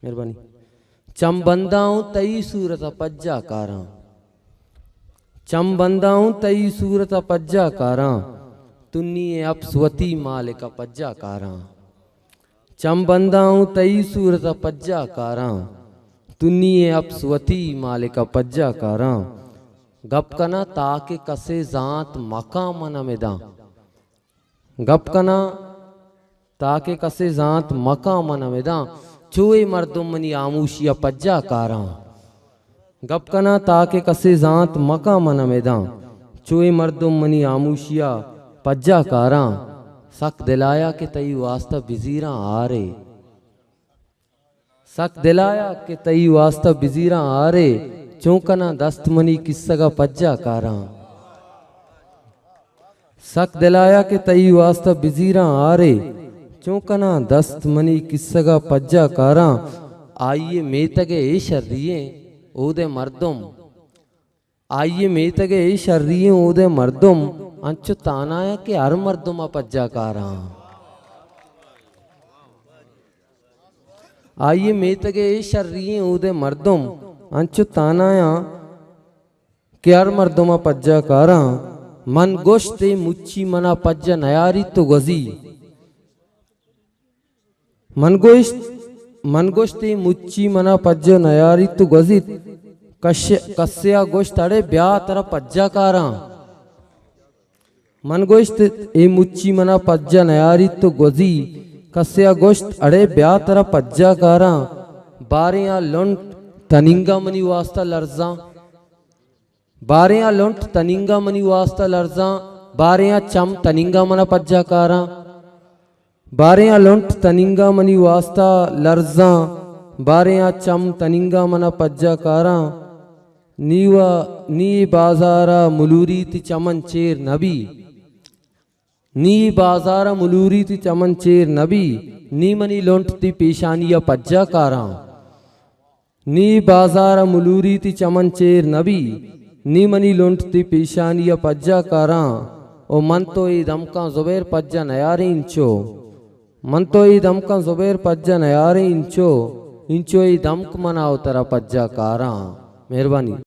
मेहरबानी। चंबंदाऊं तई सूरत पज्जा कारा, चंबंदाऊं तई सूरत पज्जा कारा, तुन्नी अपस्वती मालिक पज्जा कारा। चंबंदाऊं तई सूरत पज्जा कारा, तुन्नी अपस्वती मालिक पज्जा कारा। गपकना ताके कसे जात मका मन मिदा, गपकना ताके कसे जात मका मन मिदा, चोए मर्दुमनी आमूशिया पज्जा कारा। गपकना ताके कसे जात मका मन मिदा, चोए मर्दुमनी आमूशिया पज्जा कारा। सक दिलाया के तई वास्ता बिजीरा आ रे, सक दिलाया के तई वास्ता बिजीरा आ रे, चौकना दस्तमनी किस्सगा पज्जा कारा। सक दिलाया के तई वास्ता बिजीरा आ रे, चौकना दस्तमनी किस्सगा पज्जा कारा। आइए मेतगे ए शर्रिये ओदे मर्दुम, आइए मेतगे ए शर्रिये ओदे मर्दुम, अंचु तानाया के हर मर्दुमा पज्जा कारा। आइए मेतगे ए शर्रिये ओदे मर्दुम, अंचु तानाया के हर मर्दुमा पज्जा कारा। मन गोश्ते मुच्ची मना पज्जा नयारी तो गजी, मन गोश्ते मुच्ची मना पज्जा नयारी तो गजी, कस्या गोश्त अड़े ब्याह तरह पज्जा कारा। मन गोश्त ए मुच्ची मना पज्जा नयारी तो गजी, कस्या गोश्त अड़े ब्याह तरह पज्जा कारा। बारियां लुंट तनिंगा मनी वास्ता लर्जा, बारियां लुंट तनिंगा मनी वास्ता लर्जा, बारियां चम तनिंगा मना पज्जा कारा। बारियां लुंट तनिंगा मनी वास्ता लर्जा, बारियां चम तनिंगा मना पज्जा कारा। नीवा नी बाजारा मुलूरी ती चमन चेर नबी, नी बाजारा मुलूरी ती चमन चेर नबी, नी मनी लुंट ती पेशानिया पज्जा कारा। नी बाजारा मुलूरी ती चमन चेर नबी, नी मनी लुंट ती पेशानिया पज्जा कारा। ओ मन तो ई दमका जुबैर पज्जा नयारे इंचो, मन तो ई दमका जुबैर पज्जा नयारे इंचो, इंचो ई दमक मनाओ तरा पज्जा कारा। मेहरबानी।